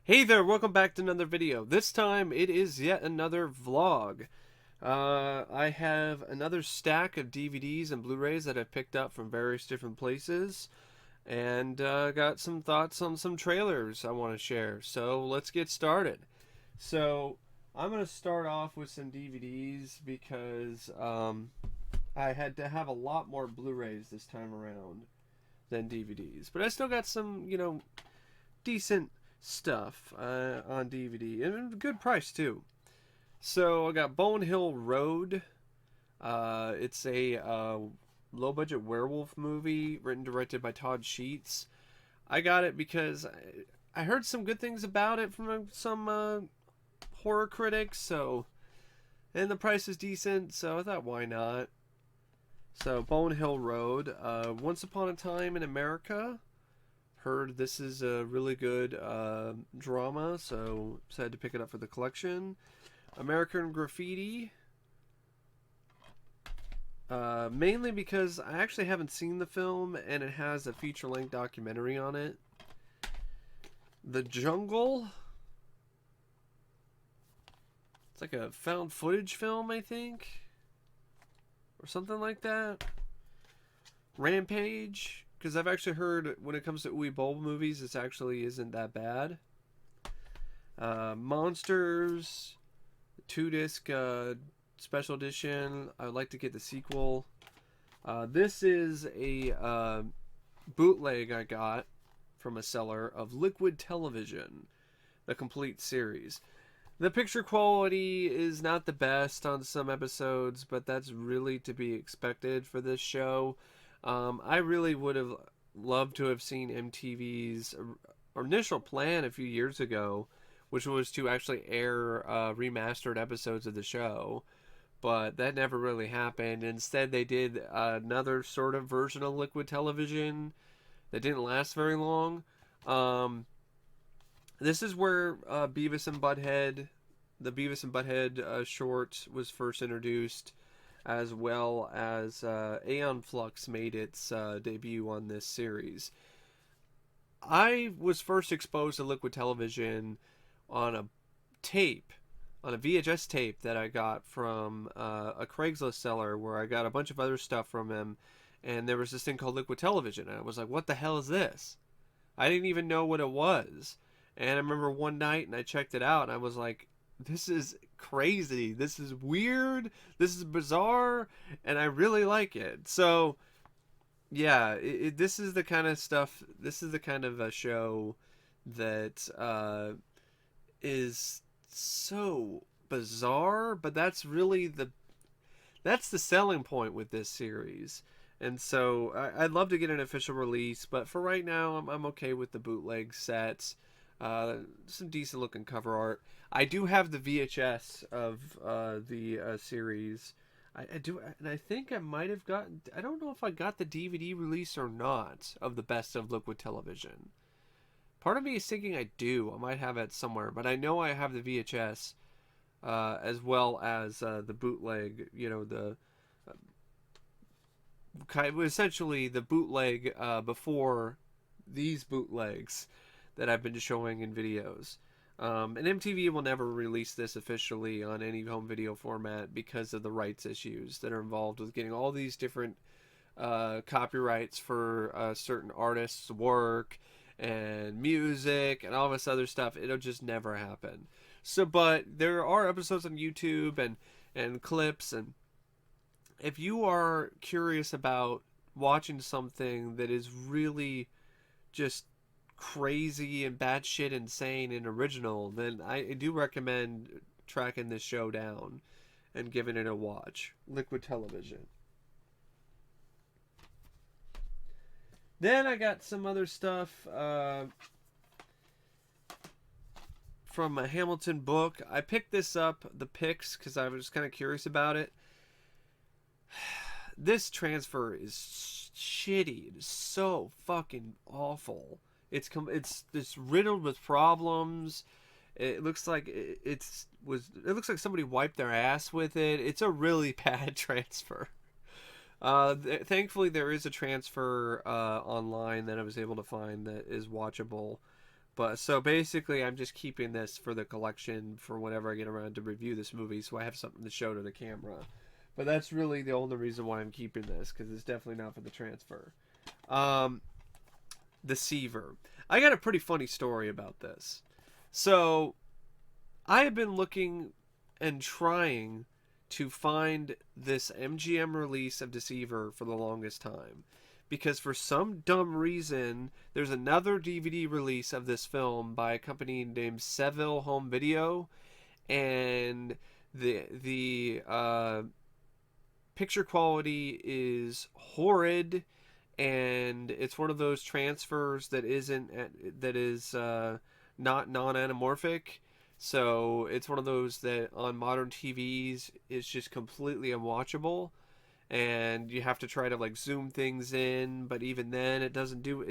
Hey there, welcome back to another video. This time it is yet another vlog. I have another stack of DVDs and Blu-rays that I've picked up from various different places, and got some thoughts on some trailers I want to share. So let's get started. So I'm going to start off with some DVDs because I had to have a lot more Blu-rays this time around than DVDs. But I still got some, decent stuff on DVD, and a good price too. So I got Bone Hill Road. It's a low budget werewolf movie written directed by Todd Sheets. I got it because I heard some good things about it from some horror critics. So, and the price is decent, so I thought, why not? So Bone Hill Road. Once Upon a Time in America. Heard this is a really good drama, so decided to pick it up for the collection. American Graffiti. Mainly because I actually haven't seen the film, and it has a feature-length documentary on it. The Jungle. It's like a found footage film, I think. Or something like that. Rampage. Because I've actually heard when it comes to Uwe Boll movies, this actually isn't that bad. Monsters, 2-disc special edition. I would like to get the sequel. This is a bootleg I got from a seller of Liquid Television, the complete series. The picture quality is not the best on some episodes, but that's really to be expected for this show. I really would have loved to have seen MTV's initial plan a few years ago, which was to actually air remastered episodes of the show, but that never really happened. Instead, they did another sort of version of Liquid Television that didn't last very long. This is where Beavis and Butt-head, the Beavis and Butt-head short was first introduced, as well as Aeon Flux made its debut on this series. I was first exposed to Liquid Television on a tape, on a VHS tape that I got from a Craigslist seller, where I got a bunch of other stuff from him, and there was this thing called Liquid Television, and I was like, what the hell is this? I didn't even know what it was. And I remember one night, and I checked it out, and I was like, this is crazy, this is weird, this is bizarre, and I really like it. So yeah, this is the kind of stuff, this is the kind of a show that is so bizarre, but that's really that's the selling point with this series. And so I'd love to get an official release, but for right now I'm okay with the bootleg sets. Some decent looking cover art. I do have the VHS of the series. I do, and I think I might have gotten. I don't know if I got the DVD release or not of the best of Liquid Television. Part of me is thinking I do. I might have it somewhere, but I know I have the VHS as well as the bootleg. You know, the essentially the bootleg before these bootlegs that I've been showing in videos. And MTV will never release this officially on any home video format because of the rights issues that are involved with getting all these different copyrights for certain artists' work and music and all this other stuff. It'll just never happen. So, but there are episodes on YouTube and clips, and if you are curious about watching something that is really just crazy and batshit insane and original, then I do recommend tracking this show down and giving it a watch. Liquid Television. Then I got some other stuff from a Hamilton book. I picked this up, the Pix, because I was kind of curious about it. This transfer is shitty. It is so fucking awful. It's riddled with problems. It looks like it looks like somebody wiped their ass with it. It's a really bad transfer. Thankfully, there is a transfer online that I was able to find that is watchable. But so basically, I'm just keeping this for the collection for whenever I get around to review this movie, so I have something to show to the camera. But that's really the only reason why I'm keeping this, because it's definitely not for the transfer. Deceiver. I got a pretty funny story about this. So I have been looking and trying to find this MGM release of Deceiver for the longest time. Because for some dumb reason, there's another DVD release of this film by a company named Seville Home Video, and the picture quality is horrid, and it's one of those transfers that is not non-anamorphic. So it's one of those that on modern TVs is just completely unwatchable, and you have to try to like zoom things in, but even then it doesn't do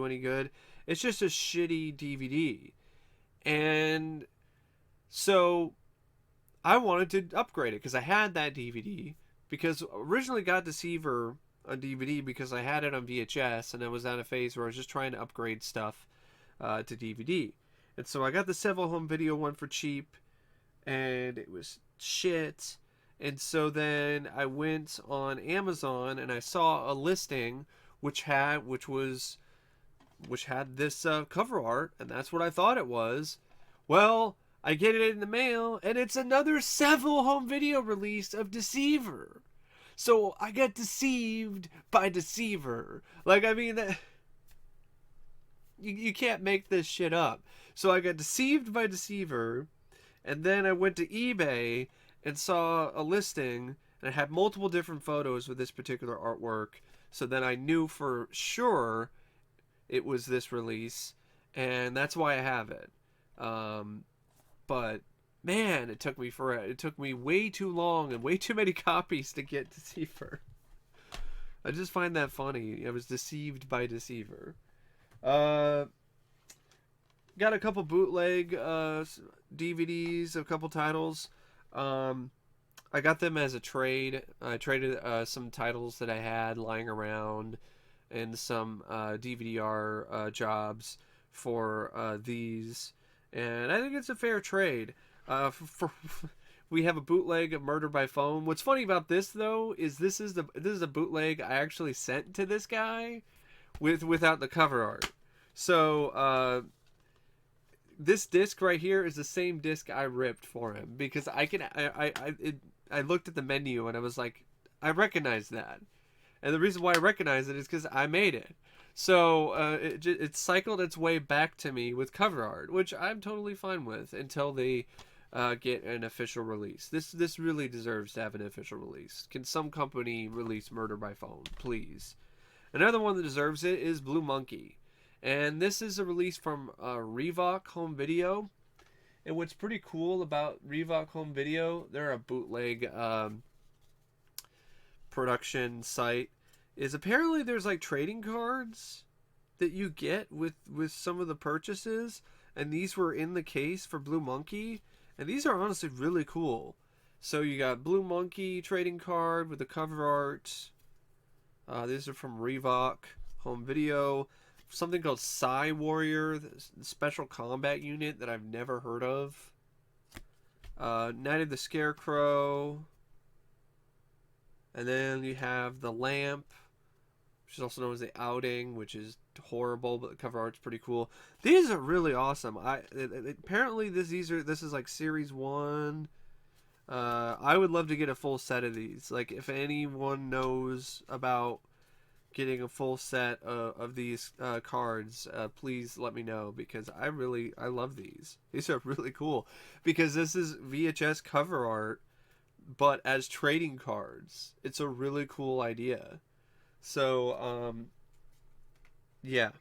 any good. It's just a shitty DVD. And so I wanted to upgrade it because I had that DVD, because originally got Deceiver on DVD because I had it on VHS, and I was at a phase where I was just trying to upgrade stuff to DVD. And so I got the Seville Home Video one for cheap, and it was shit. And so then I went on Amazon and I saw a listing which had this cover art, and that's what I thought it was. Well, I get it in the mail, and it's another Seville Home Video release of Deceiver. So I got deceived by Deceiver. Like, I mean, you can't make this shit up. So I got deceived by Deceiver, and then I went to eBay and saw a listing, and it had multiple different photos with this particular artwork. So then I knew for sure it was this release, and that's why I have it. But man, it took me way too long and way too many copies to get Deceiver. I just find that funny. I was deceived by Deceiver. Got a couple bootleg DVDs, a couple titles. I got them as a trade. I traded some titles that I had lying around and some DVD-R jobs for these, and I think it's a fair trade. We have a bootleg of Murder by Phone. What's funny about this though is this is a bootleg I actually sent to this guy without the cover art. So this disc right here is the same disc I ripped for him, because I looked at the menu and I was like, I recognize that, and the reason why I recognize it is because I made it. So it cycled its way back to me with cover art, which I'm totally fine with until they get an official release. This really deserves to have an official release. Can some company release Murder by Phone, please? Another one that deserves it is Blue Monkey. And this is a release from Revoc Home Video. And what's pretty cool about Revoc Home Video, they're a bootleg production site, is apparently there's like trading cards that you get with some of the purchases. And these were in the case for Blue Monkey. And these are honestly really cool. So you got Blue Monkey trading card with the cover art. These are from Revoc Home Video. Something called Psy Warrior, the special combat unit that I've never heard of. Night of the Scarecrow. And then you have The Lamp, which is also known as The Outing, which is horrible, but the cover art's pretty cool. These are really awesome. Apparently this is like series 1. I would love to get a full set of these. Like, if anyone knows about getting a full set of these cards, please let me know, because I love these. These are really cool, because this is VHS cover art but as trading cards. It's a really cool idea. So yeah,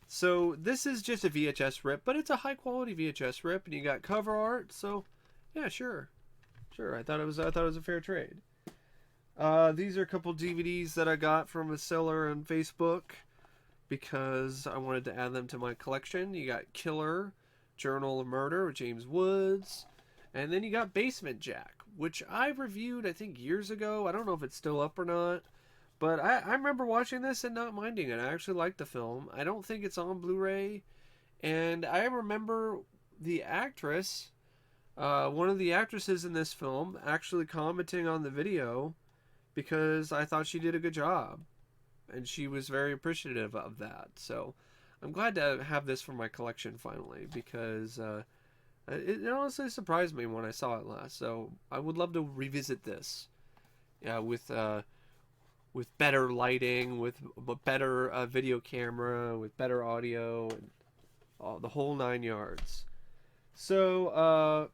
so this is just a VHS rip, but it's a high quality VHS rip, and you got cover art. So yeah, sure, I thought it was a fair trade. These are a couple DVDs that I got from a seller on Facebook because I wanted to add them to my collection. You got Killer, Journal of Murder with James Woods, and then you got Basement Jack, which I reviewed I think years ago. I don't know if it's still up or not, But I remember watching this and not minding it. I actually liked the film. I don't think it's on Blu-ray. And I remember the actress, one of the actresses in this film, actually commenting on the video because I thought she did a good job. And she was very appreciative of that. So I'm glad to have this for my collection finally, because it honestly surprised me when I saw it last. So I would love to revisit this, with better lighting, with a better video camera, with better audio, and the whole 9 yards. So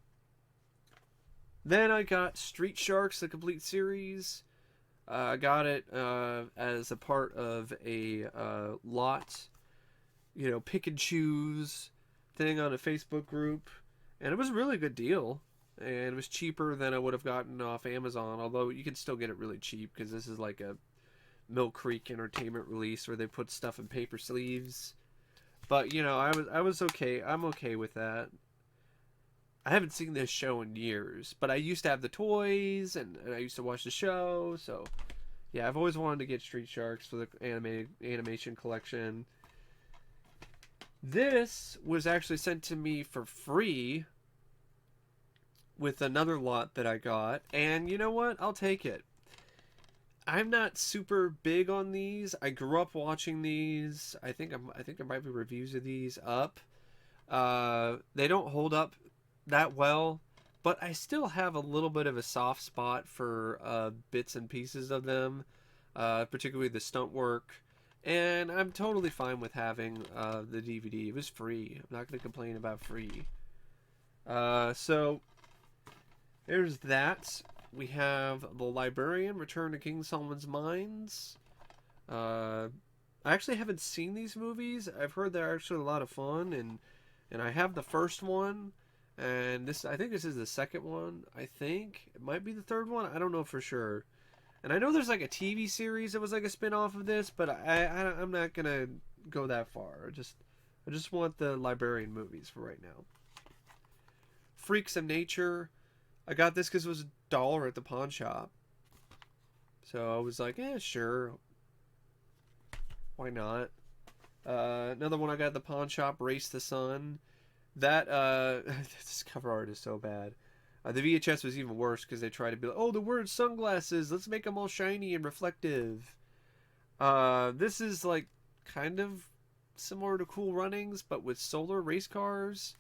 then I got Street Sharks, the complete series. I got it as a part of a lot, pick and choose thing on a Facebook group. And it was a really good deal. And it was cheaper than I would have gotten off Amazon, although you can still get it really cheap because this is like a Mill Creek Entertainment release where they put stuff in paper sleeves. But, I was okay. I'm okay with that. I haven't seen this show in years, but I used to have the toys, and I used to watch the show, so yeah, I've always wanted to get Street Sharks for the animation collection. This was actually sent to me for free with another lot that I got, and you know what? I'll take it. I'm not super big on these. I grew up watching these. I think there might be reviews of these up. They don't hold up that well, but I still have a little bit of a soft spot for bits and pieces of them, particularly the stunt work. And I'm totally fine with having the DVD. It was free. I'm not going to complain about free. So there's that. We have The Librarian, Return to King Solomon's Mines. I actually haven't seen these movies. I've heard they're actually a lot of fun, and I have the first one. And I think this is the second one. I think it might be the third one. I don't know for sure. And I know there's like a TV series that was like a spin-off of this, but I'm not gonna go that far. I just want the Librarian movies for right now. Freaks of Nature. I got this because it was $1 at the pawn shop. So I was like, sure. Why not? Another one I got at the pawn shop, Race the Sun. That, this cover art is so bad. The VHS was even worse because they tried to be like, oh, the word sunglasses, let's make them all shiny and reflective. This is like kind of similar to Cool Runnings, but with solar race cars.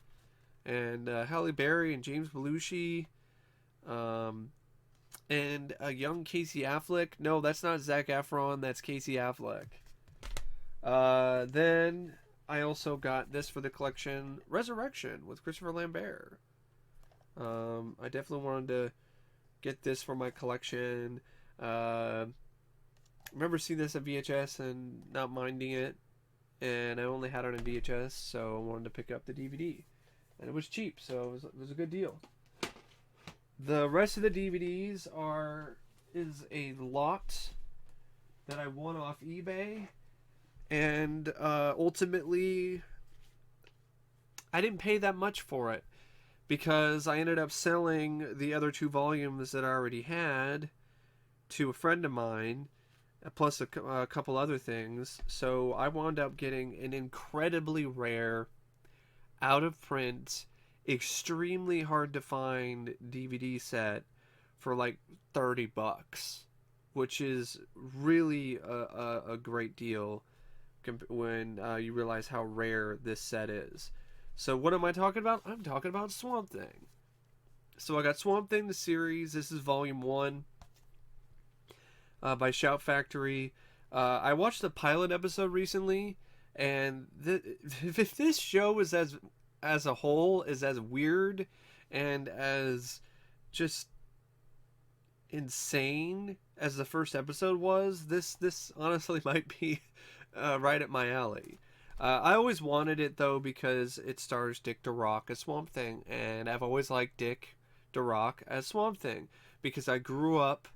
And Halle Berry and James Belushi. And a young Casey Affleck. No, that's not Zac Efron, that's Casey Affleck. Then I also got this for the collection, Resurrection with Christopher Lambert. I definitely wanted to get this for my collection. Remember seeing this on VHS and not minding it, and I only had it on VHS, so I wanted to pick up the DVD, and it was cheap, so it was a good deal. The rest of the DVDs is a lot that I won off eBay. And ultimately, I didn't pay that much for it because I ended up selling the other 2 volumes that I already had to a friend of mine, plus a couple other things. So I wound up getting an incredibly rare, out of print, extremely hard to find DVD set for like $30, which is really a great deal when you realize how rare this set is. So what am I talking about? I'm talking about Swamp Thing. So I got Swamp Thing the series. This is volume 1 by Shout Factory. I watched the pilot episode recently, and if this show is as a whole is as weird and as just insane as the first episode was, this honestly might be right at my alley. I always wanted it though because it stars Dick DeRock as Swamp Thing, and I've always liked Dick DeRock as Swamp Thing because I grew up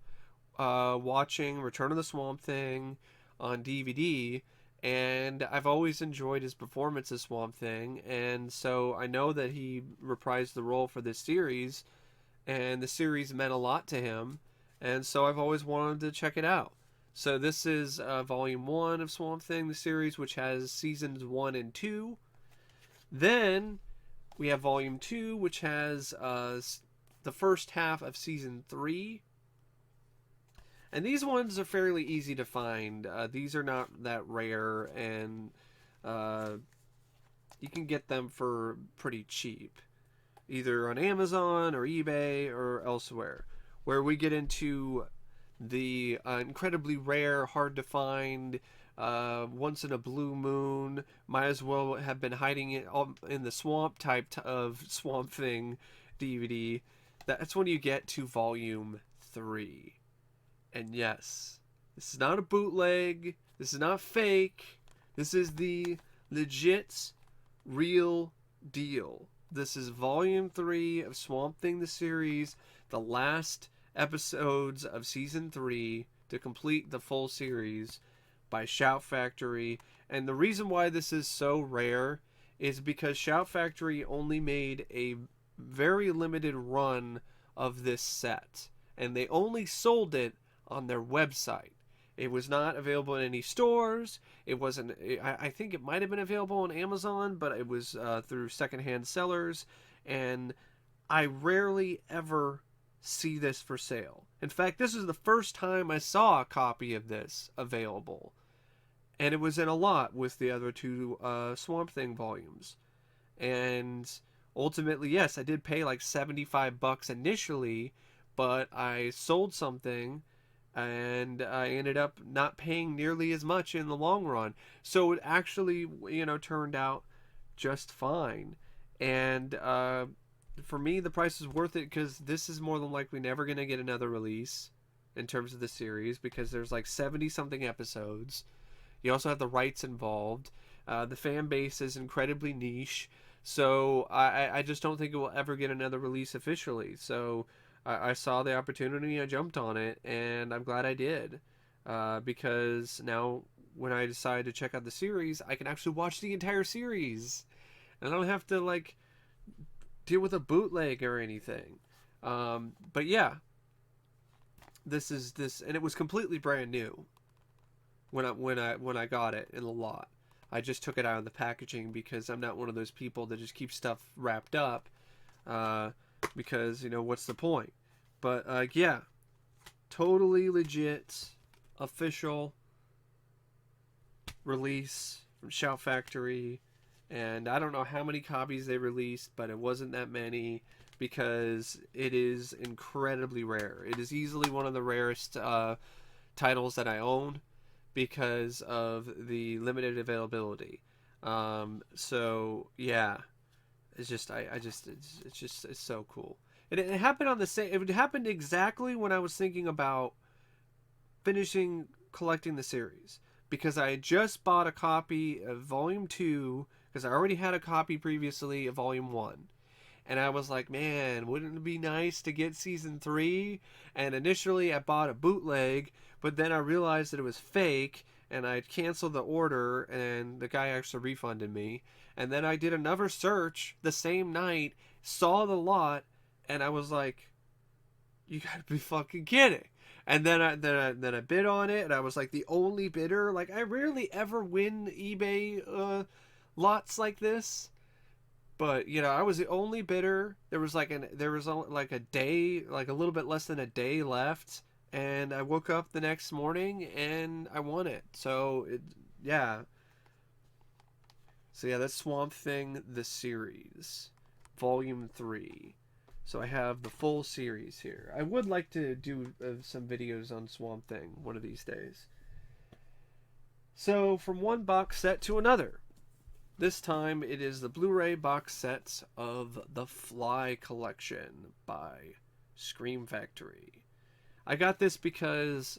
watching Return of the Swamp Thing on DVD, and I've always enjoyed his performance as Swamp Thing, and so I know that he reprised the role for this series, and the series meant a lot to him, and so I've always wanted to check it out. So this is volume 1 of Swamp Thing, the series, which has seasons 1 and 2. Then we have volume 2, which has the first half of season 3. And these ones are fairly easy to find. These are not that rare, and you can get them for pretty cheap, either on Amazon or eBay or elsewhere. Where we get into the incredibly rare, hard to find, once in a blue moon, might as well have been hiding it in the swamp type of Swamp Thing DVD. That's when you get to volume 3. And yes, this is not a bootleg. This is not fake. This is the legit, real deal. This is volume 3 of Swamp Thing the series, the last episodes of season 3 to complete the full series by Shout Factory. And the reason why this is so rare is because Shout Factory only made a very limited run of this set, and they only sold it on their website. It was not available in any stores. It wasn't. I think it might have been available on Amazon, but it was through secondhand sellers, and I rarely ever see this for sale. In fact, this is the first time I saw a copy of this available, and it was in a lot with the other two Swamp Thing volumes. And ultimately, yes, I did pay like $75 initially, but I sold something, and I ended up not paying nearly as much in the long run. So it actually, turned out just fine. And for me, the price is worth it because this is more than likely never going to get another release in terms of the series, because there's like 70-something episodes. You also have the rights involved. The fan base is incredibly niche. So I just don't think it will ever get another release officially. So I saw the opportunity, I jumped on it, and I'm glad I did. Because now when I decide to check out the series, I can actually watch the entire series. And I don't have to, like, deal with a bootleg or anything. But yeah, this, and it was completely brand new when I got it in the lot. I just took it out of the packaging because I'm not one of those people that just keep stuff wrapped up. Because, what's the point? But, yeah, totally legit, official release from Shout Factory. And I don't know how many copies they released, but it wasn't that many, because it is incredibly rare. It is easily one of the rarest titles that I own because of the limited availability. So, yeah. It's just, it's so cool. And it happened on the same, it happened exactly when I was thinking about finishing collecting the series. Because I had just bought a copy of Volume 2, because I already had a copy previously of Volume 1. And I was like, man, wouldn't it be nice to get Season 3? And initially I bought a bootleg, but then I realized that it was fake, and I canceled the order, and the guy actually refunded me. And then I did another search the same night, saw the lot, and I was like, you gotta be fucking kidding. And then I bid on it, and I was like the only bidder. Like, I rarely ever win eBay lots like this, but I was the only bidder. There was like a day, like a little bit less than a day left, and I woke up the next morning and I won it. So yeah. So yeah, that's Swamp Thing the series, Volume 3. So I have the full series here. I would like to do some videos on Swamp Thing one of these days. So from one box set to another. This time it is the Blu-ray box sets of The Fly Collection by Scream Factory. I got this because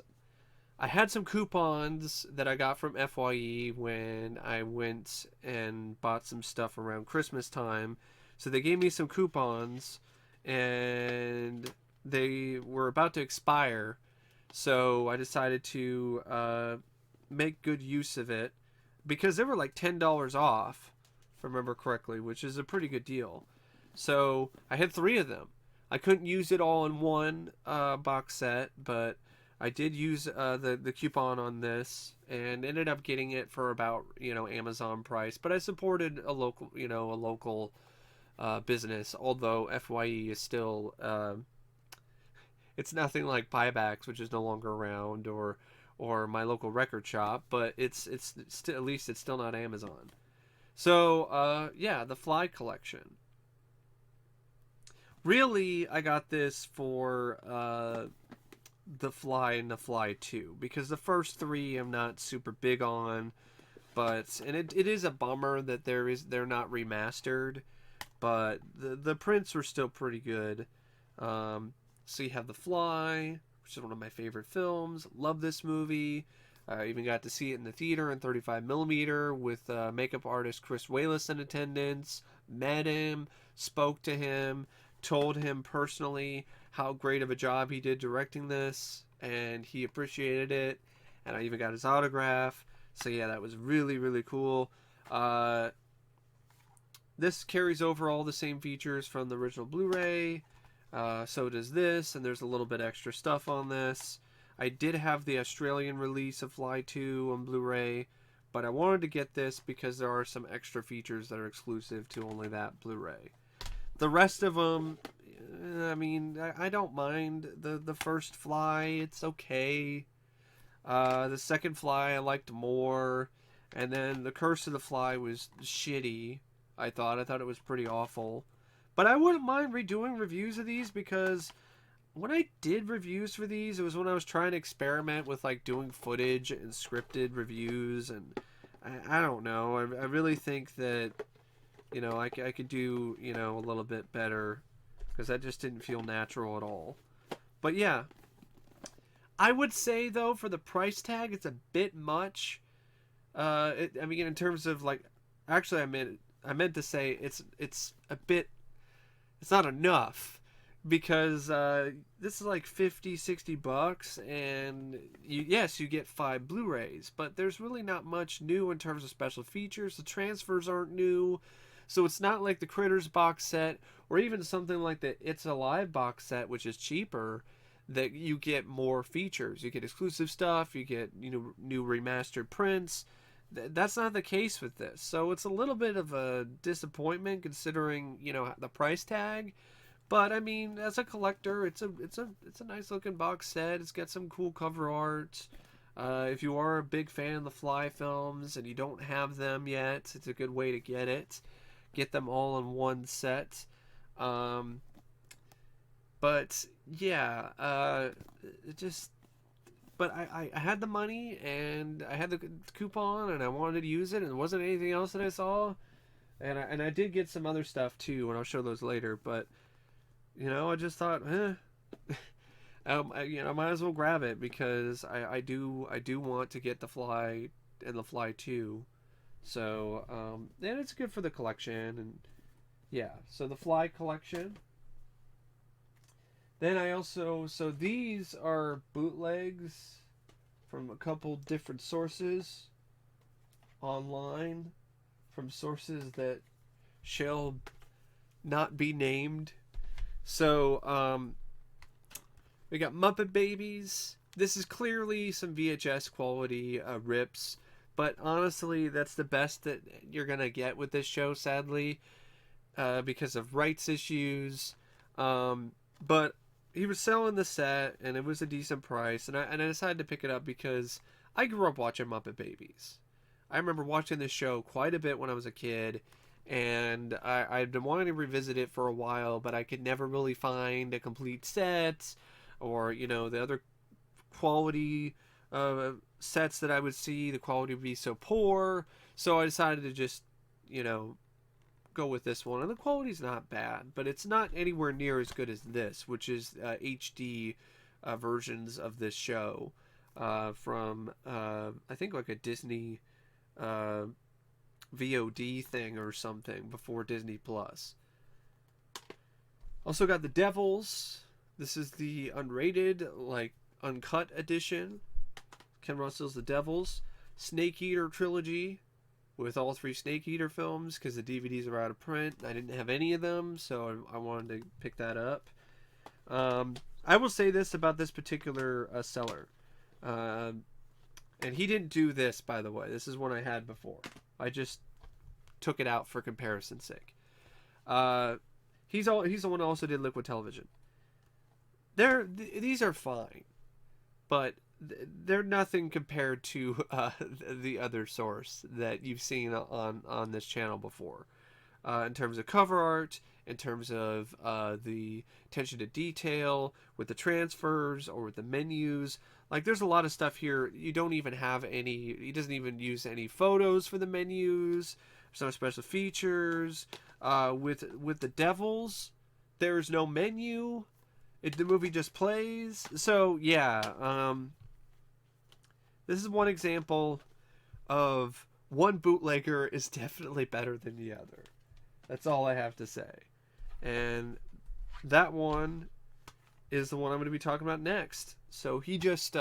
I had some coupons that I got from FYE when I went and bought some stuff around Christmas time. So they gave me some coupons, and they were about to expire. So I decided to make good use of it, because they were like $10 off, if I remember correctly, which is a pretty good deal. So I had 3 of them. I couldn't use it all in one box set, but I did use the coupon on this and ended up getting it for about Amazon price, but I supported a local business. Although FYE is still it's nothing like buybacks, which is no longer around, or my local record shop, but it's still, at least it's still not Amazon. So yeah, the Fly collection. Really, I got this for the Fly and the Fly 2 because the first three I'm not super big on, but and it is a bummer that they're not remastered, but the prints were still pretty good. So you have The Fly, which is one of my favorite films. Love this movie. I even got to see it in the theater in 35 millimeter with makeup artist Chris Wallace in attendance. Met him, spoke to him, told him personally how great of a job he did directing this, and he appreciated it. And I even got his autograph. So yeah, that was really, really cool. This carries over all the same features from the original Blu-ray. So does this, and there's a little bit extra stuff on this. I did have the Australian release of Fly 2 on Blu-ray, but I wanted to get this because there are some extra features that are exclusive to only that Blu-ray. The rest of them, I mean, I don't mind. The first Fly, it's okay. The second Fly I liked more, and then the Curse of the Fly was shitty. I thought it was pretty awful. But I wouldn't mind redoing reviews of these because when I did reviews for these, it was when I was trying to experiment with like doing footage and scripted reviews, and I don't know. I really think that I could do a little bit better because that just didn't feel natural at all. But yeah, I would say though for the price tag, it's a bit much. I mean, in terms of like, actually, I meant to say it's a bit. It's not enough because this is like $50-$60 and you get 5 Blu-rays, but there's really not much new in terms of special features. The transfers aren't new, so it's not like the Critters box set or even something like the It's Alive box set, which is cheaper, that you get more features. You get exclusive stuff, you get new remastered prints. That's not the case with this, so it's a little bit of a disappointment considering the price tag. But I mean, as a collector, it's a nice looking box set. It's got some cool cover art. If you are a big fan of the Fly films and you don't have them yet, it's a good way to get it. Get them all in one set. But yeah, it just. But I had the money and I had the coupon and I wanted to use it, and there wasn't anything else that I saw, and I did get some other stuff too, and I'll show those later. But I just thought, I might as well grab it because I do want to get the Fly and the Fly 2. So and it's good for the collection, and yeah. So the Fly collection. Then I also, so these are bootlegs from a couple different sources online, from sources that shall not be named. So we got Muppet Babies. This is clearly some VHS quality rips, but honestly, that's the best that you're gonna get with this show, sadly, because of rights issues. But he was selling the set, and it was a decent price, and I decided to pick it up because I grew up watching Muppet Babies. I remember watching this show quite a bit when I was a kid, and I'd been wanting to revisit it for a while, but I could never really find a complete set, or the other quality sets that I would see. The quality would be so poor, so I decided to just go with this one, and the quality's not bad, but it's not anywhere near as good as this, which is HD versions of this show from I think like a Disney VOD thing or something before Disney Plus. Also got The Devils. This is the unrated, like uncut edition. Ken Russell's The Devils. Snake Eater trilogy, with all 3 Snake Eater films, because the DVDs are out of print. I didn't have any of them, so I wanted to pick that up. I will say this about this particular seller. And he didn't do this, by the way. This is one I had before. I just took it out for comparison's sake. He's the one who also did Liquid Television. These are fine, but they're nothing compared to the other source that you've seen on this channel before. In terms of cover art, in terms of the attention to detail, with the transfers or with the menus. Like, there's a lot of stuff here. You don't even have any, he doesn't even use any photos for the menus, some special features. With the Devils, there's no menu. The movie just plays. So, yeah, this is one example of one bootlegger is definitely better than the other. That's all I have to say. And that one is the one I'm going to be talking about next. So he just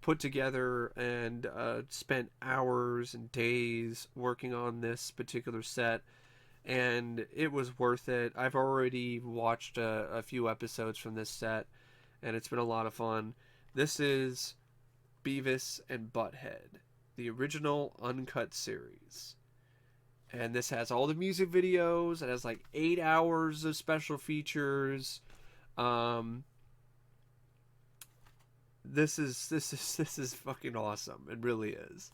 put together and spent hours and days working on this particular set. And it was worth it. I've already watched a few episodes from this set, and it's been a lot of fun. This is Beavis and Butt-head, the original uncut series. And this has all the music videos. It has like 8 hours of special features. This is fucking awesome. It really is.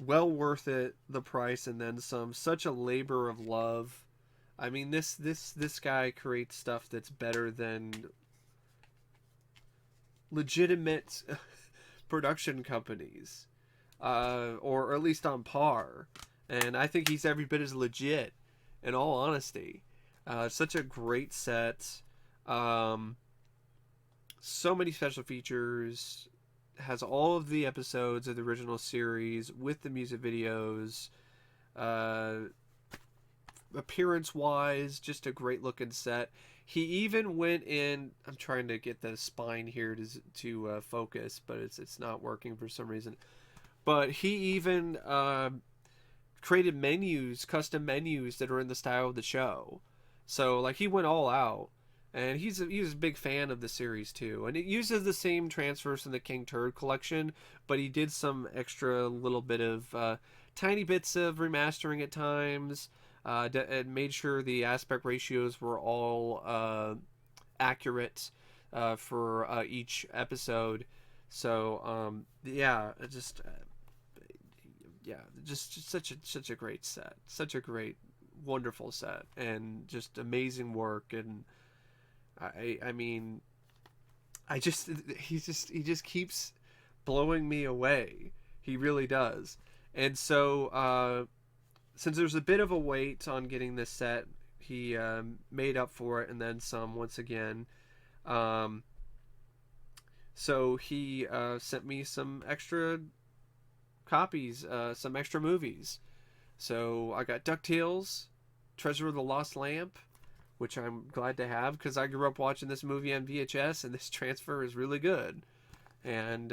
Well worth it, the price and then some. Such a labor of love. I mean, this guy creates stuff that's better than legitimate production companies, or at least on par. And I think he's every bit as legit, in all honesty. Such a great set. So many special features. Has all of the episodes of the original series with the music videos. Appearance wise, just a great looking set. He even went in, I'm trying to get the spine here to focus, but it's not working for some reason. But he even created menus, custom menus that are in the style of the show. So like, he went all out. And he was a big fan of the series too. And it uses the same transfers from the King Turd collection, but he did some extra little bit of tiny bits of remastering at times. And made sure the aspect ratios were all accurate for each episode. So yeah, just such a great set, such a great, wonderful set, and just amazing work. And I mean, he just keeps blowing me away. He really does. And so since there's a bit of a wait on getting this set, he made up for it and then some once again. So he sent me some extra copies, some extra movies. So I got DuckTales, Treasure of the Lost Lamp, which I'm glad to have because I grew up watching this movie on VHS, and this transfer is really good. And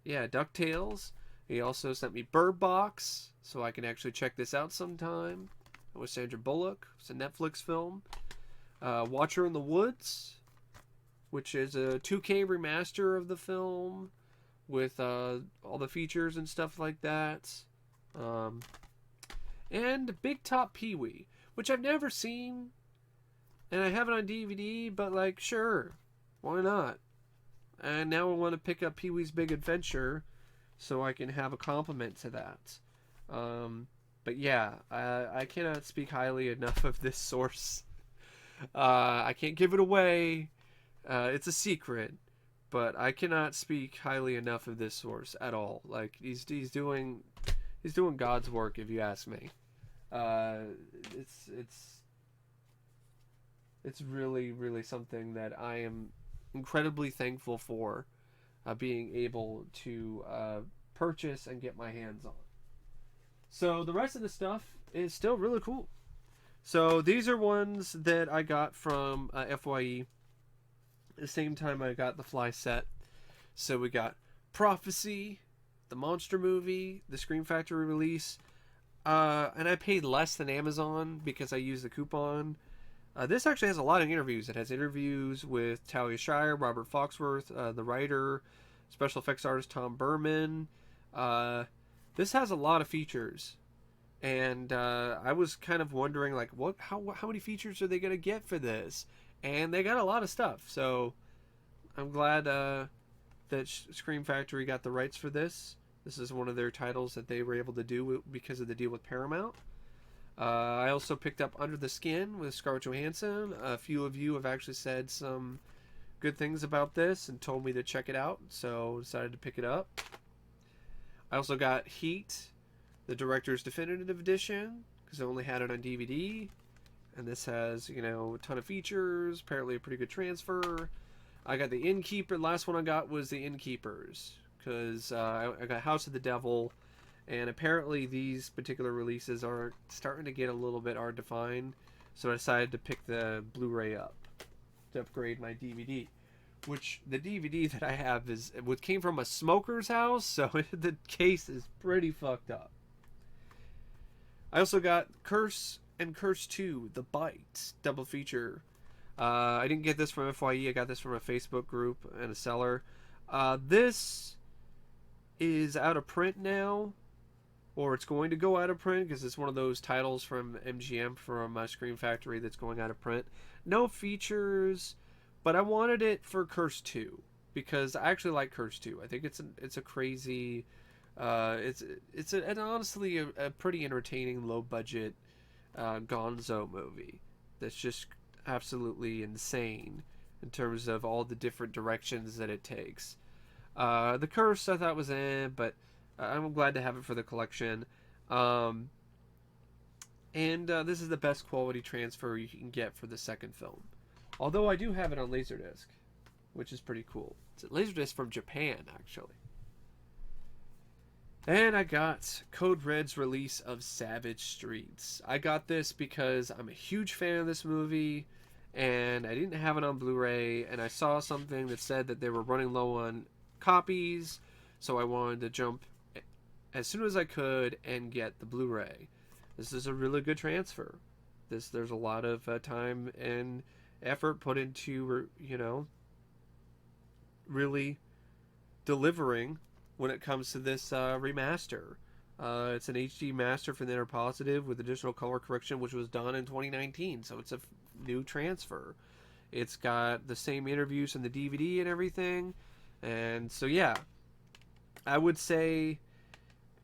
yeah, DuckTales. He also sent me Bird Box, so I can actually check this out sometime. With Sandra Bullock. It's a Netflix film. Watcher in the Woods, which is a 2K remaster of the film with all the features and stuff like that. And Big Top Pee-wee, which I've never seen, and I have it on DVD, but like, sure, why not? And now I want to pick up Pee-wee's Big Adventure so I can have a complement to that. But yeah, I cannot speak highly enough of this source. I can't give it away. It's a secret, but I cannot speak highly enough of this source at all. Like, he's doing God's work, if you ask me. It's really, really something that I am incredibly thankful for being able to purchase and get my hands on. So the rest of the stuff is still really cool. So these are ones that I got from FYE. At the same time I got the Fly set. So we got Prophecy, the Monster movie, the Scream Factory release. And I paid less than Amazon because I used the coupon. This actually has a lot of interviews. It has interviews with Talia Shire, Robert Foxworth, the writer, special effects artist Tom Berman. This has a lot of features, and I was kind of wondering, like, how many features are they gonna get for this? And they got a lot of stuff. So I'm glad that Scream Factory got the rights for this. This is one of their titles that they were able to do because of the deal with Paramount. I also picked up Under the Skin with Scarlett Johansson. A few of you have actually said some good things about this and told me to check it out, so decided to pick it up. I also got Heat, the Director's Definitive Edition, because I only had it on DVD. And this has, you know, a ton of features, apparently a pretty good transfer. I got the Innkeeper. Last one I got was the Innkeepers, because I got House of the Devil. And apparently these particular releases are starting to get a little bit hard to find. So I decided to pick the Blu-ray up to upgrade my DVD. Which, the DVD that I have is what came from a smoker's house. So the case is pretty fucked up. I also got Curse and Curse 2, The Bite, double feature. I didn't get this from FYE. I got this from a Facebook group and a seller. This is out of print now. Or it's going to go out of print because it's one of those titles from MGM, from Scream Factory, that's going out of print. No features, but I wanted it for Curse 2 because I actually like Curse 2. I think it's a crazy, it's honestly a pretty entertaining, low budget Gonzo movie that's just absolutely insane in terms of all the different directions that it takes. The Curse I thought was but I'm glad to have it for the collection. And this is the best quality transfer you can get for the second film. Although I do have it on Laserdisc, which is pretty cool. It's a Laserdisc from Japan, actually. And I got Code Red's release of Savage Streets. I got this because I'm a huge fan of this movie, and I didn't have it on Blu-ray, and I saw something that said that they were running low on copies, so I wanted to jump as soon as I could and get the Blu-ray. This is a really good transfer. There's a lot of time and effort put into, you know, really delivering when it comes to this remaster. It's an HD master for the Interpositive with additional color correction, which was done in 2019, so it's a new transfer. It's got the same interviews in the DVD and everything, and so yeah, I would say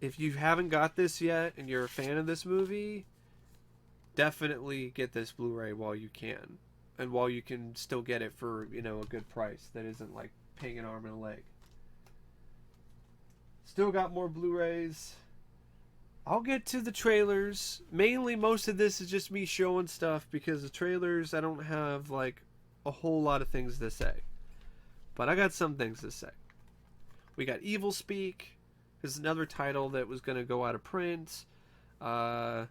if you haven't got this yet and you're a fan of this movie, definitely get this Blu-ray while you can, and while you can still get it for, you know, a good price that isn't like paying an arm and a leg. Still got more Blu-rays. I'll get to the trailers. Mainly, most of this is just me showing stuff because the trailers, I don't have like a whole lot of things to say. But I got some things to say. We got Evil Speak. This is another title that was going to go out of print. And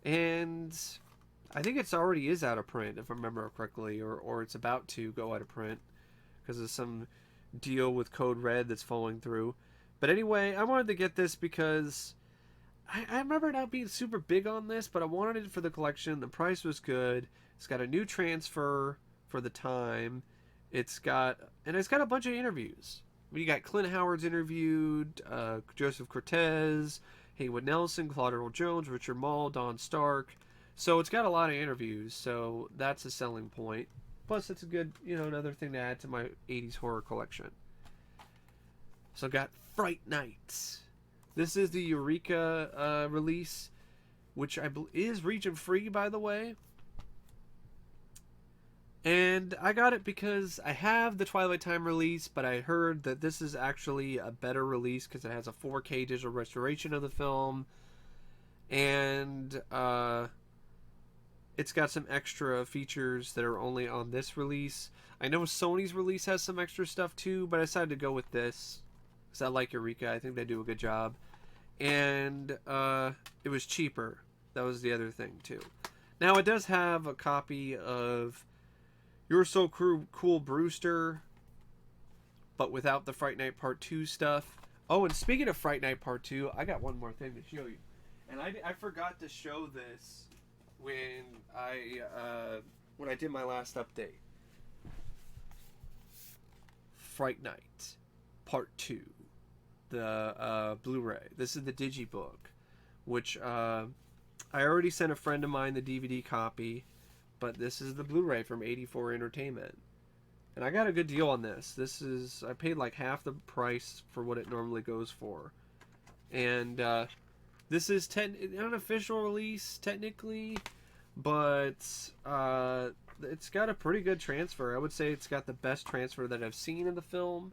I think it's already is out of print, if I remember correctly. Or it's about to go out of print because of some deal with Code Red that's falling through. But anyway, I wanted to get this because I remember not being super big on this, but I wanted it for the collection. The price was good. It's got a new transfer for the time. It's got a bunch of interviews. You got Clint Howard's interviewed, Joseph Cortez, Haywood Nelson, Claude Earl Jones, Richard Mall, Don Stark. So it's got a lot of interviews, so that's a selling point. Plus, it's a good, you know, another thing to add to my 80s horror collection. So I got Fright Night. This is the Eureka release, which I believe is region free, by the way. And I got it because I have the Twilight Time release, but I heard that this is actually a better release because it has a 4K digital restoration of the film. And it's got some extra features that are only on this release. I know Sony's release has some extra stuff too, but I decided to go with this because I like Eureka. I think they do a good job. And it was cheaper. That was the other thing too. Now it does have a copy of You're So Cool Brewster, but without the Fright Night Part 2 stuff. Oh, and speaking of Fright Night Part 2, I got one more thing to show you. And I forgot to show this when I when I did my last update. Fright Night, Part 2, the Blu-ray. This is the digibook, which I already sent a friend of mine the DVD copy, but this is the Blu-ray from 84 Entertainment. And I got a good deal on this. I paid like half the price for what it normally goes for. And this is an official release, technically, but it's got a pretty good transfer. I would say it's got the best transfer that I've seen in the film.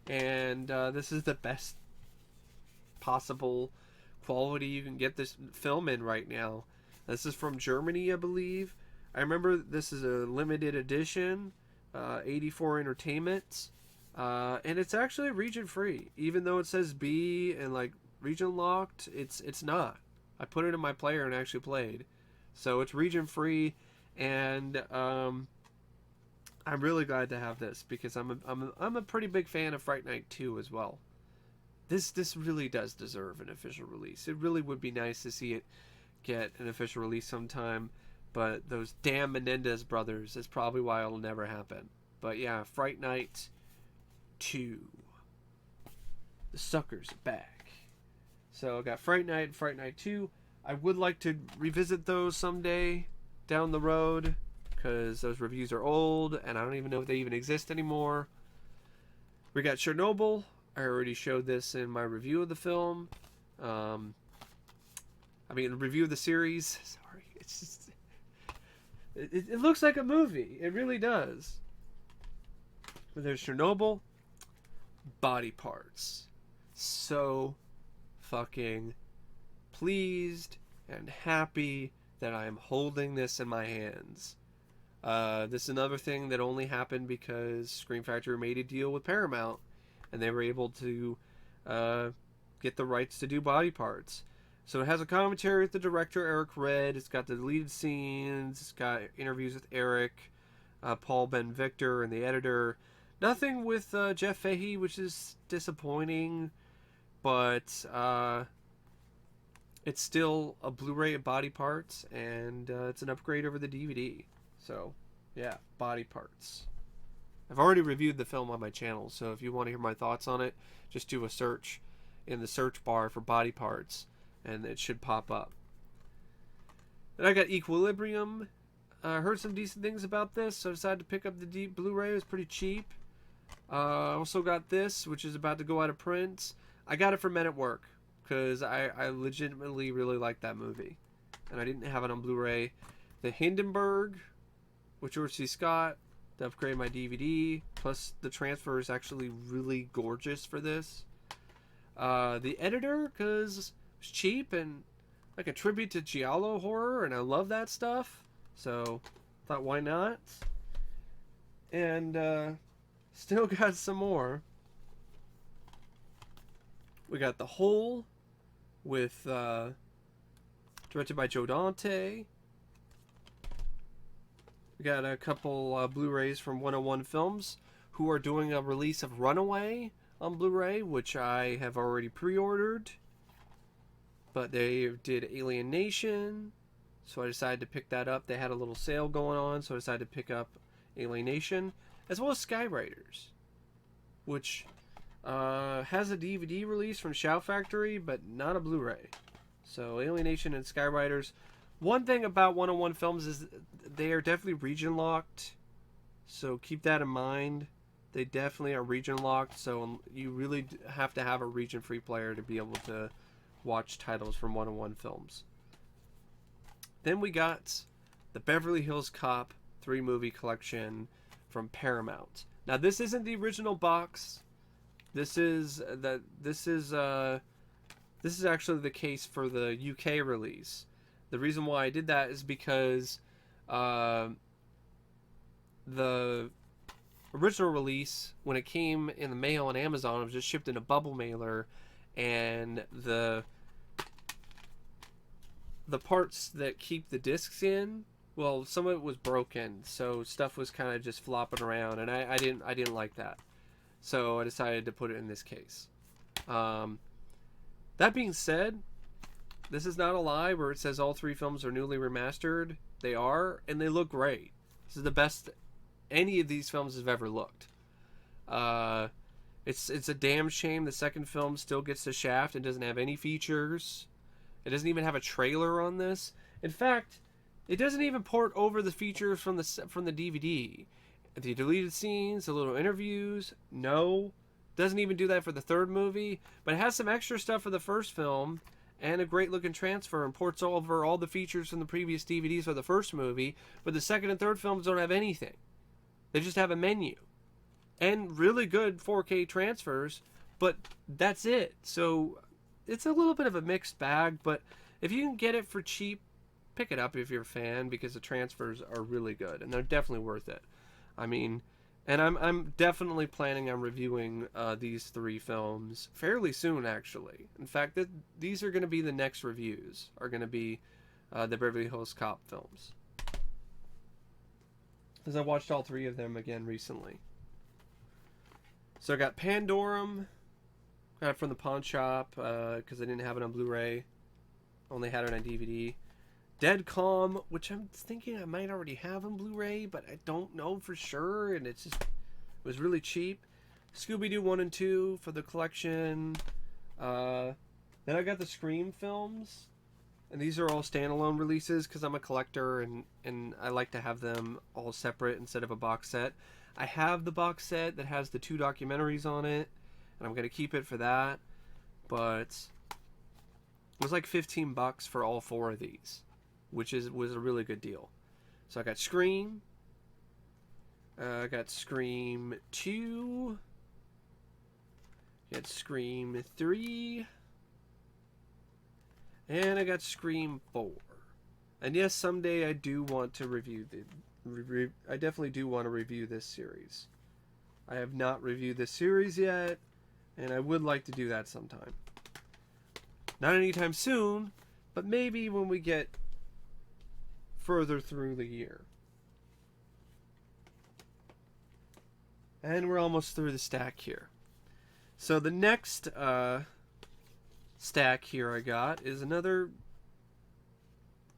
And this is the best possible quality you can get this film in right now. This is from Germany, I believe. I remember this is a limited edition, 84 Entertainment, and it's actually region free. Even though it says B and like region locked, it's not. I put it in my player and actually played, so it's region free, and I'm really glad to have this because I'm a pretty big fan of Fright Night 2 as well. This really does deserve an official release. It really would be nice to see it get an official release sometime. But those damn Menendez brothers is probably why it'll never happen. But yeah, Fright Night 2. The suckers are back. So I got Fright Night and Fright Night 2. I would like to revisit those someday down the road, because those reviews are old and I don't even know if they even exist anymore. We got Chernobyl. I already showed this in my review of the film. I mean, review of the series. Sorry, it's just... It looks like a movie. It really does. But there's Chernobyl. Body parts. So fucking pleased and happy that I am holding this in my hands. This is another thing that only happened because Scream Factory made a deal with Paramount, and they were able to get the rights to do body parts. So it has a commentary with the director, Eric Red. It's got the deleted scenes. It's got interviews with Eric, Paul Ben Victor, and the editor. Nothing with Jeff Fahey, which is disappointing. But it's still a Blu-ray of body parts, and it's an upgrade over the DVD. So, yeah, body parts. I've already reviewed the film on my channel, so if you want to hear my thoughts on it, just do a search in the search bar for body parts, and it should pop up. Then I got Equilibrium. I heard some decent things about this, so I decided to pick up the deep Blu-ray. It was pretty cheap. I also got this, which is about to go out of print. I got it for Men at Work, because I legitimately really like that movie. And I didn't have it on Blu-ray. The Hindenburg, with George C. Scott, to upgrade my DVD. Plus, the transfer is actually really gorgeous for this. The Editor, because it's cheap and like a tribute to Giallo horror, and I love that stuff. So, thought why not? And still got some more. We got The Hole with directed by Joe Dante. We got a couple Blu-rays from 101 Films, who are doing a release of Runaway on Blu-ray, which I have already pre-ordered. But they did Alien Nation, so I decided to pick that up. They had a little sale going on, so I decided to pick up Alien Nation, as well as Skyriders, which has a DVD release from Shout Factory, but not a Blu-ray. So Alien Nation and Skyriders. One thing about 101 Films is they are definitely region locked, so keep that in mind. They definitely are region locked, so you really have to have a region free player to be able to watch titles from 101 Films. Then we got the Beverly Hills Cop 3-movie collection from Paramount. Now this isn't the original box. This is actually the case for the UK release. The reason why I did that is because the original release, when it came in the mail on Amazon, it was just shipped in a bubble mailer, and the parts that keep the discs in, well, some of it was broken, so stuff was kind of just flopping around, and I didn't like that, so I decided to put it in this case. That being said, this is not a lie where it says all 3 films are newly remastered. They are, and they look great. This is the best any of these films have ever looked. Uh, it's a damn shame the second film still gets the shaft and doesn't have any features. It doesn't even have a trailer on this. In fact, it doesn't even port over the features from the DVD. The deleted scenes, the little interviews, no. Doesn't even do that for the third movie, but it has some extra stuff for the first film and a great looking transfer and ports over all the features from the previous DVDs for the first movie, but the second and third films don't have anything. They just have a menu and really good 4K transfers, but that's it. So it's a little bit of a mixed bag, but if you can get it for cheap, pick it up if you're a fan, because the transfers are really good and they're definitely worth it. I mean, and I'm definitely planning on reviewing these 3 films fairly soon, actually. In fact, these are going to be the next reviews, are going to be the Beverly Hills Cop films. Because I watched all 3 of them again recently. So I got Pandorum, got it from the pawn shop because I didn't have it on Blu-ray. Only had it on DVD. Dead Calm, which I'm thinking I might already have on Blu-ray, but I don't know for sure, and it was really cheap. Scooby-Doo 1 and 2 for the collection. Then I got the Scream films, and these are all standalone releases because I'm a collector and I like to have them all separate instead of a box set. I have the box set that has the 2 documentaries on it, and I'm going to keep it for that, but it was like $15 for all 4 of these, which was a really good deal. So I got Scream, I got Scream 2, got Scream 3, and I got Scream 4. And yes, someday I do want to I definitely do want to review this series. I have not reviewed this series yet, and I would like to do that sometime. Not anytime soon, but maybe when we get further through the year. And we're almost through the stack here. So the next stack here I got is another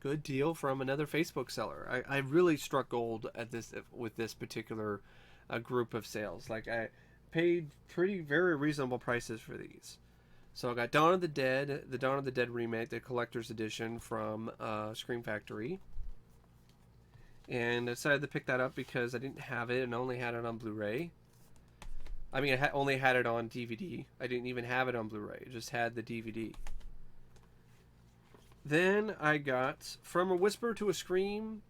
good deal from another Facebook seller. I really struck gold at this with this particular group of sales. Like, I paid very reasonable prices for these. So I got Dawn of the Dead, the Dawn of the Dead remake, the collector's edition from Scream Factory. And I decided to pick that up because I didn't have it and only had it on Blu-ray. I mean, I only had it on DVD. I didn't even have it on Blu-ray. I just had the DVD. Then I got From a Whisper to a Scream.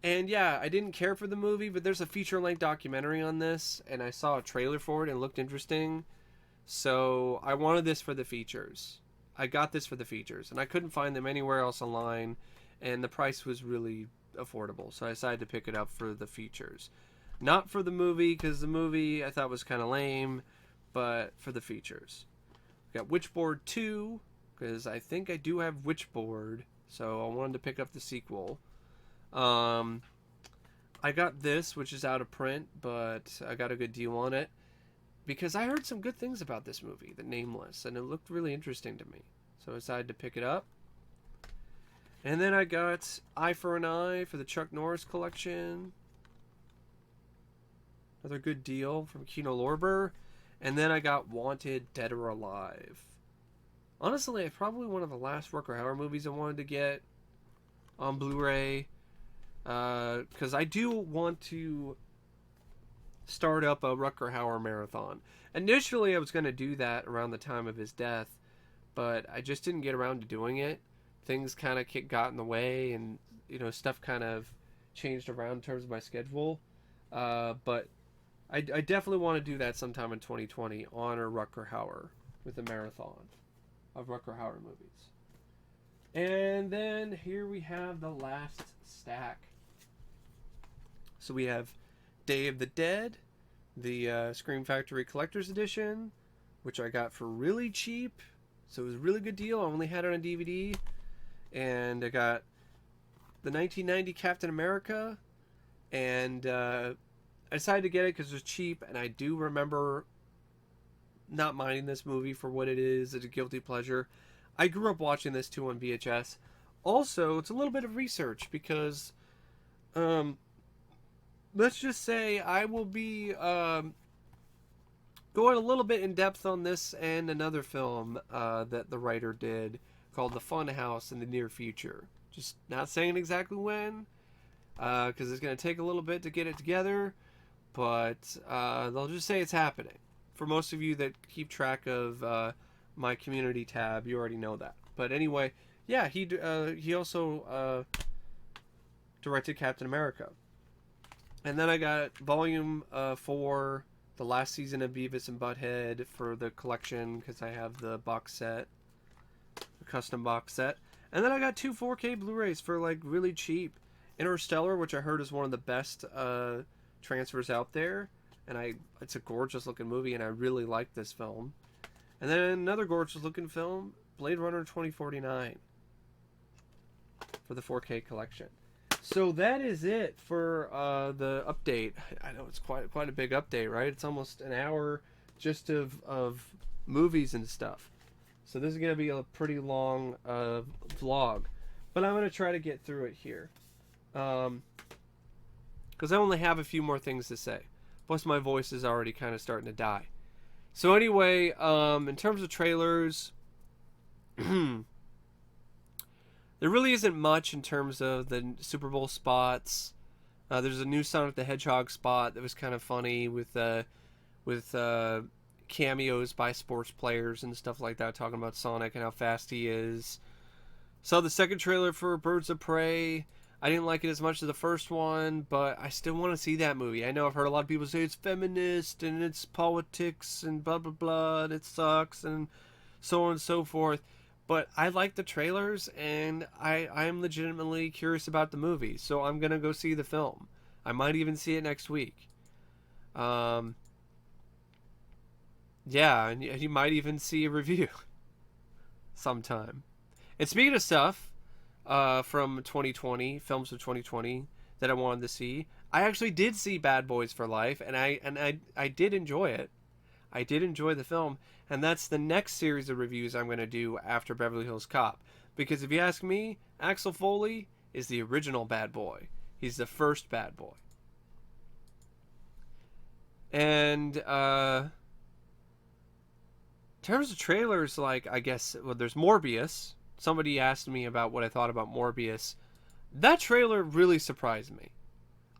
And yeah, I didn't care for the movie, but there's a feature-length documentary on this, and I saw a trailer for it and it looked interesting. So I wanted this for the features. I got this for the features, and I couldn't find them anywhere else online, and the price was really affordable, so I decided to pick it up for the features. Not for the movie, because the movie I thought was kind of lame, but for the features. We got Witchboard 2, because I think I do have Witchboard, so I wanted to pick up the sequel. I got this, which is out of print, but I got a good deal on it, because I heard some good things about this movie, The Nameless, and it looked really interesting to me. So I decided to pick it up. And then I got Eye for an Eye for the Chuck Norris collection. Another good deal from Kino Lorber. And then I got Wanted, Dead or Alive. Honestly, it's probably one of the last Rutger Hauer movies I wanted to get on Blu-ray. Because I do want to start up a Rutger Hauer marathon. Initially, I was going to do that around the time of his death, but I just didn't get around to doing it. Things kind of got in the way, and stuff kind of changed around in terms of my schedule. But I definitely want to do that sometime in 2020. Honor Rutger Hauer with a marathon of Rutger Hauer movies. And then here we have the last stack. So we have Day of the Dead, the Scream Factory Collector's Edition, which I got for really cheap. So it was a really good deal. I only had it on DVD. And I got the 1990 Captain America. And I decided to get it because it was cheap. And I do remember not minding this movie for what it is. It's a guilty pleasure. I grew up watching this too on VHS. Also, it's a little bit of research because let's just say I will be going a little bit in depth on this and another film that the writer did called The Fun House in the near future. Just not saying exactly when, because it's going to take a little bit to get it together, but they'll just say it's happening. For most of you that keep track of my community tab, you already know that. But anyway, yeah, he also directed Captain America. And then I got Volume 4, the last season of Beavis and Butt-head for the collection, because I have the box set, the custom box set. And then I got 2 4K Blu-rays for like really cheap. Interstellar, which I heard is one of the best transfers out there, and it's a gorgeous looking movie, and I really like this film. And then another gorgeous looking film, Blade Runner 2049, for the 4K collection. So that is it for the update. I know it's quite a big update, right? It's almost an hour just of movies and stuff. So this is going to be a pretty long vlog, but I'm going to try to get through it here. Because I only have a few more things to say. Plus my voice is already kind of starting to die. So anyway, in terms of trailers, there really isn't much in terms of the Super Bowl spots. There's a new Sonic the Hedgehog spot that was kind of funny with cameos by sports players and stuff like that, talking about Sonic and how fast he is. Saw the second trailer for Birds of Prey. I didn't like it as much as the first one, but I still want to see that movie. I know I've heard a lot of people say it's feminist and it's politics and blah blah blah and it sucks and so on and so forth. But I like the trailers, and I'm legitimately curious about the movie, so I'm going to go see the film. I might even see it next week. Yeah, and you might even see a review sometime. And speaking of stuff from 2020, films of 2020 that I wanted to see, I actually did see Bad Boys for Life, and I did enjoy it. I did enjoy the film, and that's the next series of reviews I'm going to do after Beverly Hills Cop. Because if you ask me, Axel Foley is the original bad boy. He's the first bad boy. And in terms of trailers, like, I guess, well, there's Morbius. Somebody asked me about what I thought about Morbius. That trailer really surprised me.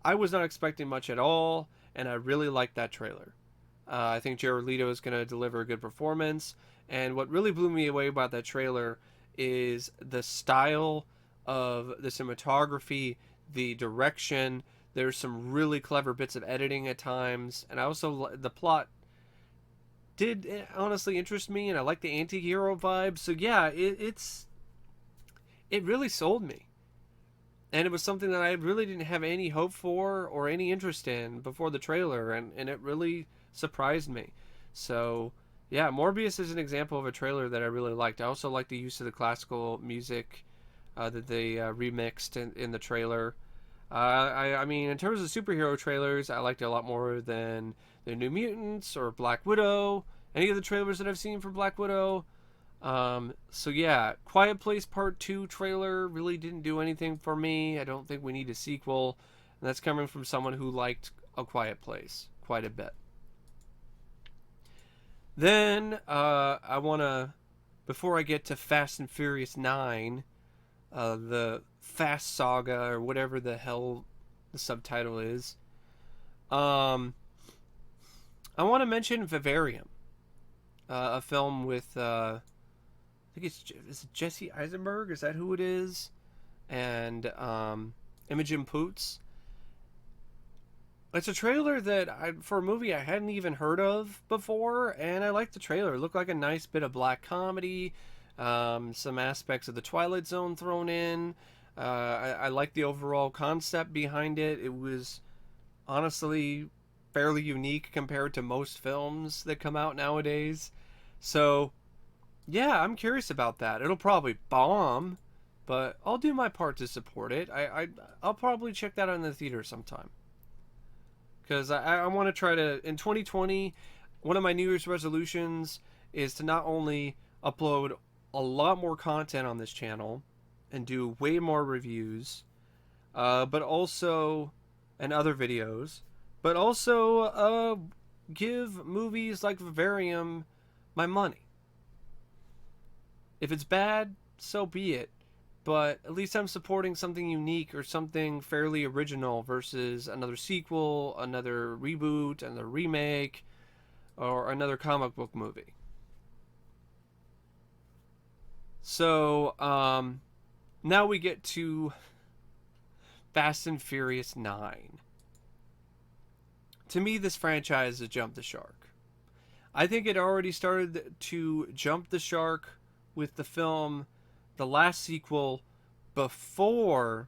I was not expecting much at all, and I really liked that trailer. I think Jared Leto is going to deliver a good performance. And what really blew me away about that trailer is the style of the cinematography, the direction. There's some really clever bits of editing at times. And I also, the plot did honestly interest me, and I like the anti-hero vibe. So yeah, it really sold me. And it was something that I really didn't have any hope for or any interest in before the trailer. And it really surprised me. So yeah, Morbius is an example of a trailer that I really liked. I also like the use of the classical music that they remixed in the trailer. I mean, in terms of superhero trailers, I liked it a lot more than the New Mutants or Black Widow. Any of the trailers that I've seen for Black Widow. So yeah, Quiet Place Part 2 trailer really didn't do anything for me. I don't think we need a sequel. And that's coming from someone who liked A Quiet Place quite a bit. Then, I want to, before I get to Fast and Furious 9, the Fast Saga, or whatever the hell the subtitle is, I want to mention Vivarium, a film with, I think is it Jesse Eisenberg? Is that who it is? And Imogen Poots. It's a trailer that for a movie I hadn't even heard of before, and I liked the trailer. It looked like a nice bit of black comedy, some aspects of the Twilight Zone thrown in. I liked the overall concept behind it. It was honestly fairly unique compared to most films that come out nowadays. So, yeah, I'm curious about that. It'll probably bomb, but I'll do my part to support it. I'll probably check that out in the theater sometime. Because I want to try to, in 2020, one of my New Year's resolutions is to not only upload a lot more content on this channel and do way more reviews, but also and other videos, but also give movies like Vivarium my money. If it's bad, so be it. But at least I'm supporting something unique or something fairly original versus another sequel, another reboot, another remake, or another comic book movie. So, now we get to Fast and Furious 9. To me, this franchise has jumped the shark. I think it already started to jump the shark with the film, the last sequel, before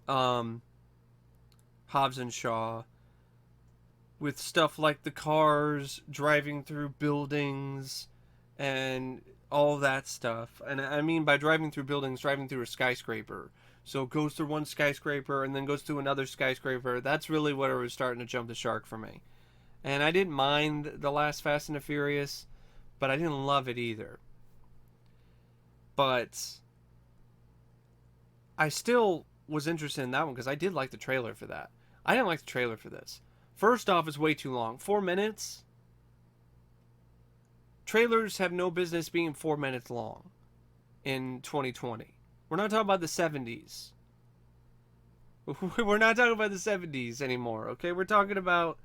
Hobbs and Shaw, with stuff like the cars driving through buildings and all that stuff. And I mean by driving through buildings, driving through a skyscraper. So it goes through one skyscraper and then goes through another skyscraper. That's really what was starting to jump the shark for me. And I didn't mind the last Fast and the Furious, but I didn't love it either. But I still was interested in that one because I did like the trailer for that. I didn't like the trailer for this. First off, it's way too long. 4 minutes? Trailers have no business being 4 minutes long in 2020. We're not talking about the 70s. We're not talking about the 70s anymore, okay? We're talking about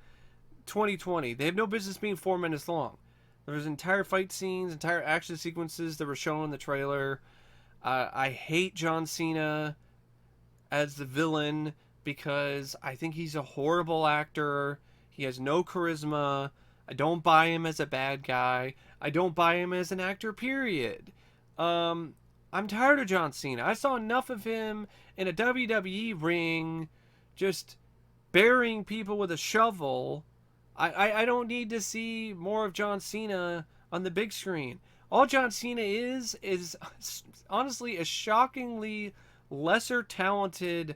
2020. They have no business being 4 minutes long. There's entire fight scenes, entire action sequences that were shown in the trailer. I hate John Cena as the villain because I think he's a horrible actor. He has no charisma. I don't buy him as a bad guy. I don't buy him as an actor, period. I'm tired of John Cena. I saw enough of him in a WWE ring just burying people with a shovel. I don't need to see more of John Cena on the big screen. All John Cena is honestly a shockingly lesser talented,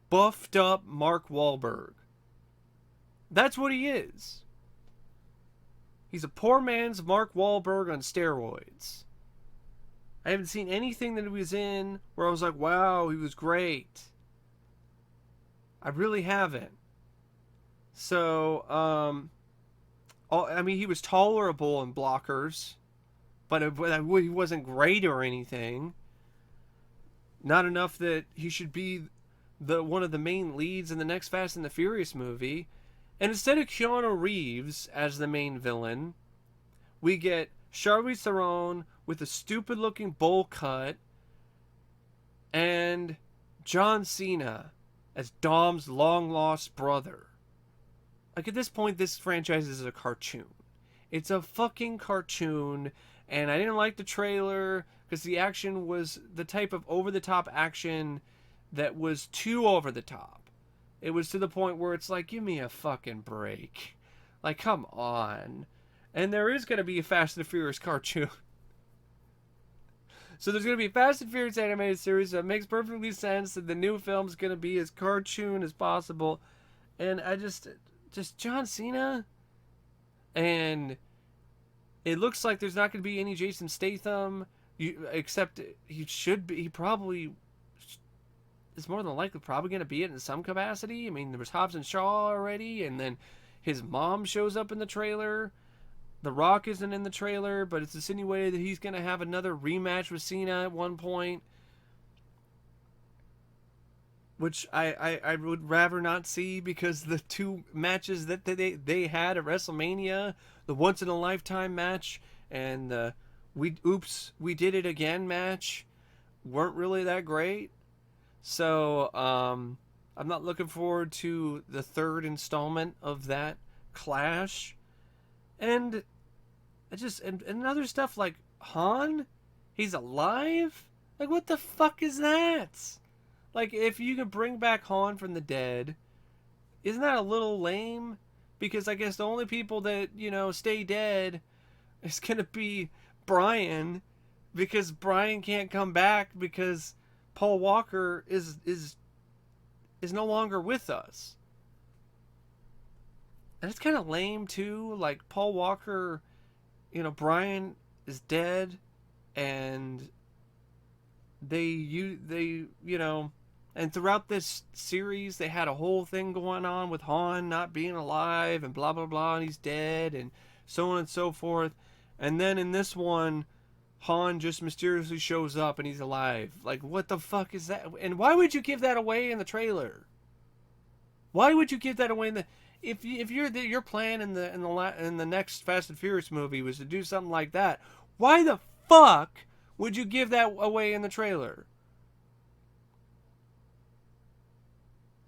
buffed up Mark Wahlberg. That's what he is. He's a poor man's Mark Wahlberg on steroids. I haven't seen anything that he was in where I was like, wow, he was great. I really haven't. So, I mean, he was tolerable in Blockers, but he wasn't great or anything. Not enough that he should be one of the main leads in the next Fast and the Furious movie. And instead of Keanu Reeves as the main villain, we get Charlize Theron with a stupid-looking bowl cut and John Cena as Dom's long-lost brother. Like, at this point, this franchise is a cartoon. It's a fucking cartoon, and I didn't like the trailer because the action was the type of over-the-top action that was too over-the-top. It was to the point where it's like, give me a fucking break. Like, come on. And there is going to be a Fast and the Furious cartoon. So there's going to be a Fast and Furious animated series, so it makes perfectly sense that the new film's going to be as cartoon as possible. And I just John Cena, and it looks like there's not going to be any Jason Statham, except he probably is more than likely probably going to be it in some capacity. I mean, there was Hobbs and Shaw already, and then his mom shows up in the trailer. The Rock isn't in the trailer, but it's insinuated that he's going to have another rematch with Cena at one point, which I would rather not see, because the two matches that they had at WrestleMania, the once in a lifetime match and the we did it again match, weren't really that great. So I'm not looking forward to the third installment of that clash. And and other stuff like Han, he's alive? Like, what the fuck is that? Like, if you could bring back Han from the dead, isn't that a little lame? Because I guess the only people that, stay dead is going to be Brian, because Brian can't come back because Paul Walker is no longer with us. And it's kind of lame too. Like, Paul Walker, Brian is dead, and they And throughout this series, they had a whole thing going on with Han not being alive and blah, blah, blah, and he's dead and so on and so forth. And then in this one, Han just mysteriously shows up and he's alive. Like, what the fuck is that? And why would you give that away in the trailer? Why would you give that away in the... If your plan in the next Fast and Furious movie was to do something like that, why the fuck would you give that away in the trailer?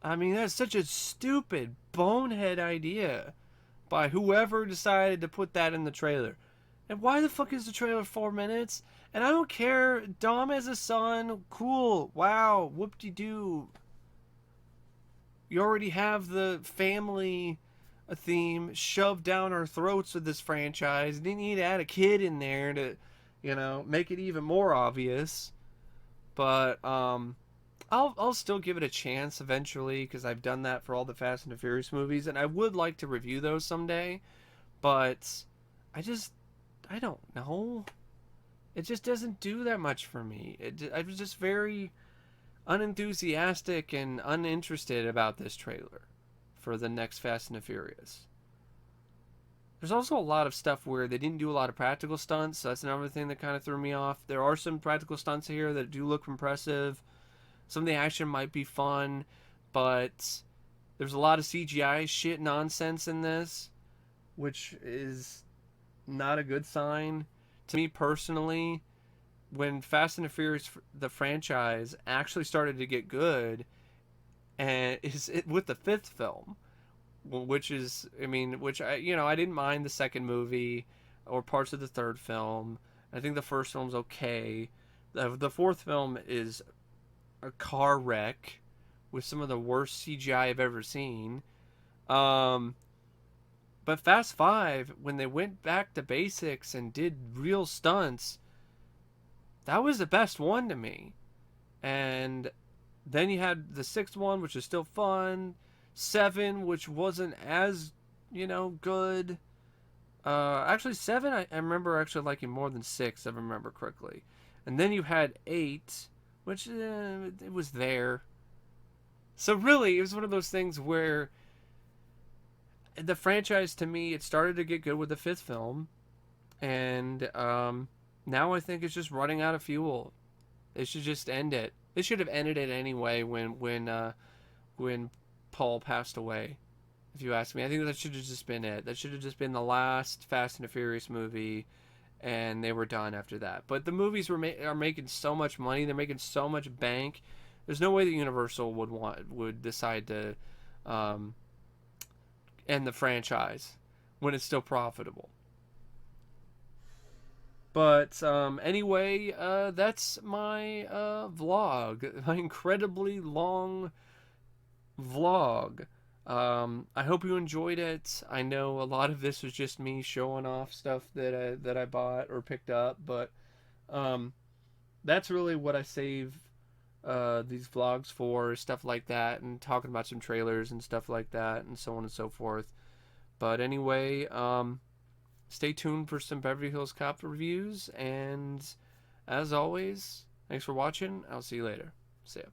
I mean, that's such a stupid, bonehead idea by whoever decided to put that in the trailer. And why the fuck is the trailer 4 minutes? And I don't care. Dom has a son. Cool. Wow. Whoop-de-doo. You already have the family theme shoved down our throats with this franchise. You didn't need to add a kid in there to, make it even more obvious. But, I'll still give it a chance eventually, because I've done that for all the Fast and the Furious movies, and I would like to review those someday, but I don't know. It just doesn't do that much for me. I was just very unenthusiastic and uninterested about this trailer for the next Fast and the Furious. There's also a lot of stuff where they didn't do a lot of practical stunts, so that's another thing that kind of threw me off. There are some practical stunts here that do look impressive. Some of the action might be fun, but there's a lot of CGI shit nonsense in this, which is not a good sign. To me personally, when Fast and the Furious, the franchise, actually started to get good, and with the 5th film, which I didn't mind the 2nd movie or parts of the 3rd film. I think the 1st film's okay. The 4th film is a car wreck with some of the worst CGI I've ever seen. But Fast 5, when they went back to basics and did real stunts, that was the best one to me. And then you had the 6th one, which is still fun. 7, which wasn't as, good. Actually, 7, I remember actually liking more than 6, if I remember correctly. And then you had 8, which it was there. So really, it was one of those things where the franchise, to me, it started to get good with the 5th film, and now I think it's just running out of fuel. It should just end it. It should have ended it anyway when Paul passed away. If you ask me, I think that should have just been it. That should have just been the last Fast and the Furious movie, and they were done after that. But the movies are making so much money, they're making so much bank. There's no way that Universal would decide to end the franchise when it's still profitable. But anyway, that's my vlog, my incredibly long vlog. I hope you enjoyed it. I know a lot of this was just me showing off stuff that I bought or picked up, but that's really what I save these vlogs for, stuff like that, and talking about some trailers and stuff like that, and so on and so forth. But anyway, stay tuned for some Beverly Hills Cop reviews, and as always, thanks for watching. I'll see you later. See ya.